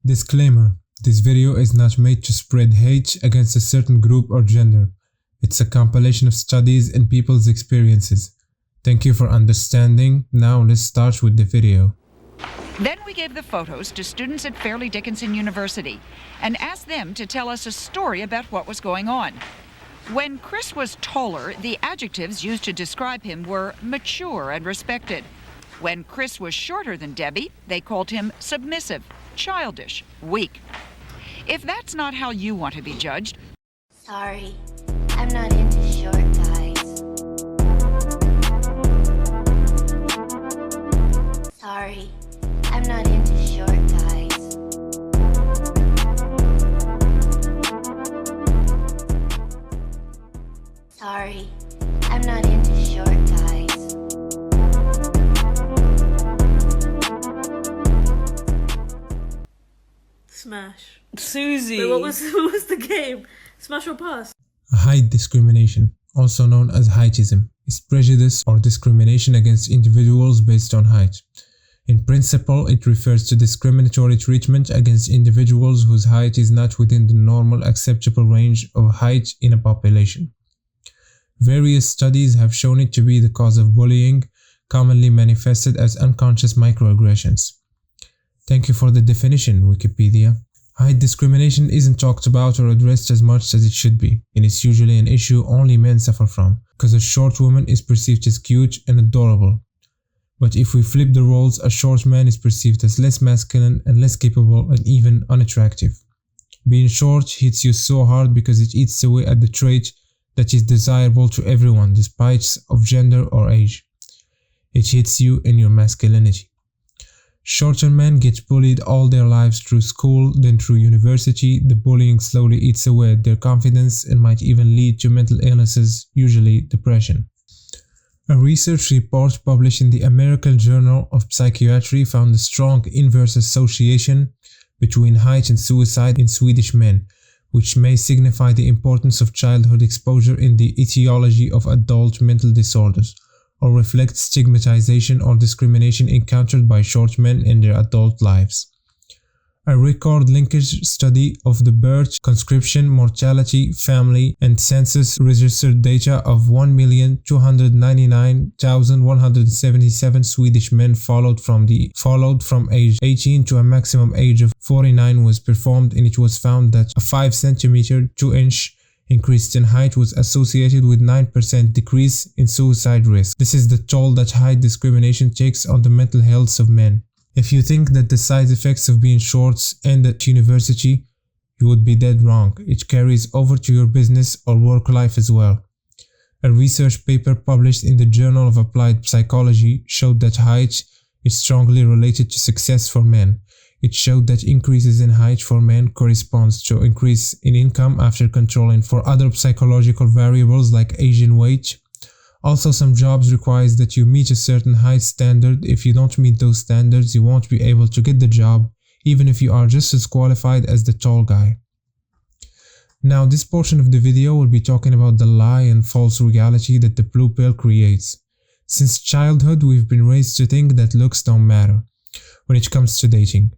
Disclaimer: this video is not made to spread hate against a certain group or gender. It's a compilation of studies and people's experiences. Thank you for understanding. Now let's start with the video. Then we gave the photos to students at Fairleigh Dickinson University and asked them to tell us a story about what was going on. When Chris was taller, the adjectives used to describe him were mature and respected. When Chris was shorter than Debbie, they called him submissive, childish, weak. If that's not how you want to be judged... Sorry, I'm not into short guys. Sorry, I'm not into short guys. Sorry, I'm not into short guys. Smash. Susie. Wait, what was the game? Smash or pass? Height discrimination, also known as heightism, is prejudice or discrimination against individuals based on height. In principle, it refers to discriminatory treatment against individuals whose height is not within the normal acceptable range of height in a population. Various studies have shown it to be the cause of bullying, commonly manifested as unconscious microaggressions. Thank you for the definition, Wikipedia. Height discrimination isn't talked about or addressed as much as it should be, and it's usually an issue only men suffer from, because a short woman is perceived as cute and adorable. But if we flip the roles, a short man is perceived as less masculine and less capable and even unattractive. Being short hits you so hard because it eats away at the trait that is desirable to everyone despite of gender or age. It hits you in your masculinity. Shorter men get bullied all their lives through school, then through university. The bullying slowly eats away at their confidence and might even lead to mental illnesses, usually depression. A research report published in the American Journal of Psychiatry found a strong inverse association between height and suicide in Swedish men, which may signify the importance of childhood exposure in the etiology of adult mental disorders, or reflect stigmatization or discrimination encountered by short men in their adult lives. A record linkage study of the birth, conscription, mortality, family, and census registered data of 1,299,177 Swedish men followed from age 18 to a maximum age of 49 was performed, and it was found that a 5 cm 2 inch increase in height was associated with 9% decrease in suicide risk. This is the toll that height discrimination takes on the mental health of men. If you think that the side effects of being short end at university, you would be dead wrong. It carries over to your business or work life as well. A research paper published in the Journal of Applied Psychology showed that height is strongly related to success for men. It showed that increases in height for men corresponds to increase in income after controlling for other psychological variables like age and weight. Also, some jobs require that you meet a certain height standard. If you don't meet those standards, you won't be able to get the job, even if you are just as qualified as the tall guy. Now, this portion of the video will be talking about the lie and false reality that the blue pill creates. Since childhood, we've been raised to think that looks don't matter when it comes to dating,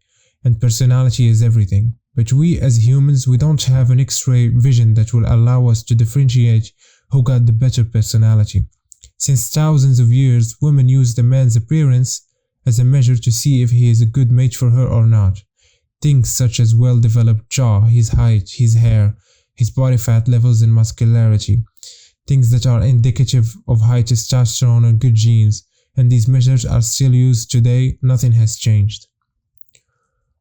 and personality is everything. But we as humans, we don't have an X-ray vision that will allow us to differentiate who got the better personality. Since thousands of years, women used a man's appearance as a measure to see if he is a good mate for her or not. Things such as well-developed jaw, his height, his hair, his body fat levels and muscularity. Things that are indicative of high testosterone and good genes, and these measures are still used today. Nothing has changed.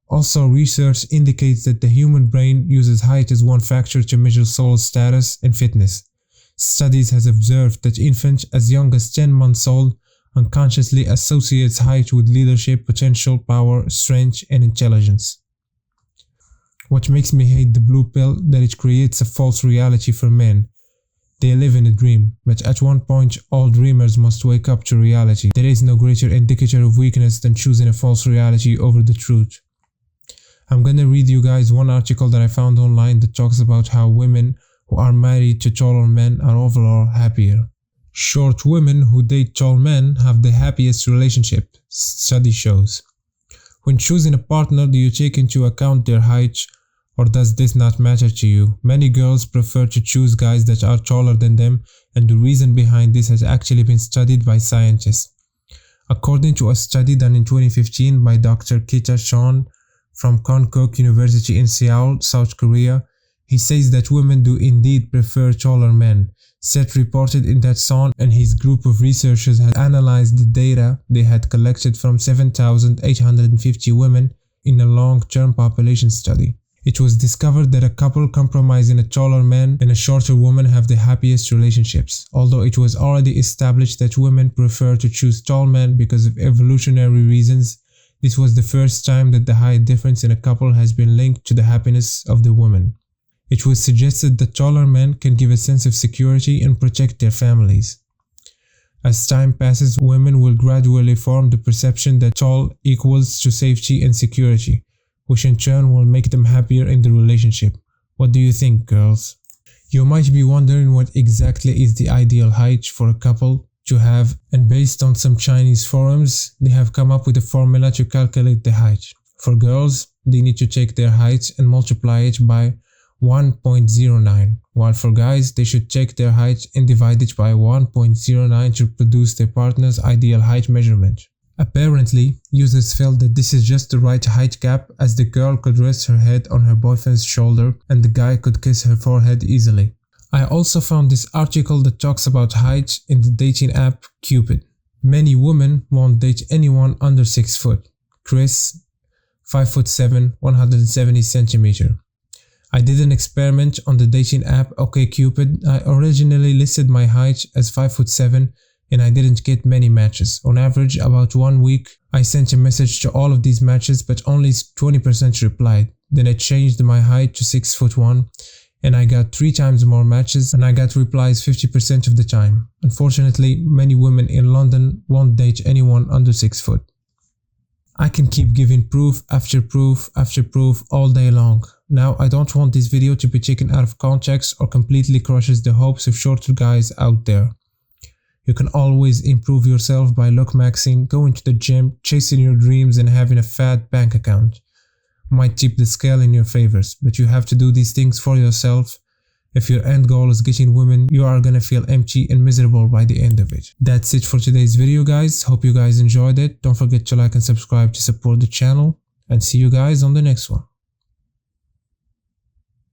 Also, research indicates that the human brain uses height as one factor to measure soul status and fitness. Studies have observed that infants as young as 10 months old unconsciously associates height with leadership, potential, power, strength, and intelligence. What makes me hate the blue pill that it creates a false reality for men. They live in a dream, but at one point all dreamers must wake up to reality. There is no greater indicator of weakness than choosing a false reality over the truth. I'm gonna read you guys one article that I found online that talks about how women who are married to taller men are overall happier. Short women who date tall men have the happiest relationship, study shows. When choosing a partner, do you take into account their height, or does this not matter to you? Many girls prefer to choose guys that are taller than them, and the reason behind this has actually been studied by scientists. According to a study done in 2015 by Dr. Kita Chon from Konkuk University in Seoul, South Korea, he says that women do indeed prefer taller men. Seth reported in that Son and his group of researchers had analyzed the data they had collected from 7,850 women in a long-term population study. It was discovered that a couple comprising a taller man and a shorter woman have the happiest relationships, although it was already established that women prefer to choose tall men because of evolutionary reasons. This was the first time that the height difference in a couple has been linked to the happiness of the woman. It was suggested that taller men can give a sense of security and protect their families. As time passes, women will gradually form the perception that tall equals to safety and security, which in turn will make them happier in the relationship. What do you think, girls? You might be wondering what exactly is the ideal height for a couple to have, and based on some Chinese forums, they have come up with a formula to calculate the height. For girls, they need to take their height and multiply it by 1.09, while for guys, they should take their height and divide it by 1.09 to produce their partner's ideal height measurement. Apparently, users felt that this is just the right height gap, as the girl could rest her head on her boyfriend's shoulder and the guy could kiss her forehead easily. I also found this article that talks about height in the dating app Cupid. Many women won't date anyone under 6 foot. Chris, 5'7", 170 cm. I did an experiment on the dating app OkCupid. I originally listed my height as 5'7", and I didn't get many matches. On average, about 1 week, I sent a message to all of these matches, but only 20% replied. Then I changed my height to 6'1", and I got 3 times more matches, and I got replies 50% of the time. Unfortunately, many women in London won't date anyone under 6 foot. I can keep giving proof after proof after proof all day long. Now, I don't want this video to be taken out of context or completely crushes the hopes of shorter guys out there. You can always improve yourself by look maxing, going to the gym, chasing your dreams, and having a fat bank account. Might tip the scale in your favors, but you have to do these things for yourself. If your end goal is getting women, you are gonna feel empty and miserable by the end of it. That's it for today's video, guys. Hope you guys enjoyed it. Don't forget to like and subscribe to support the channel, and see you guys on the next one.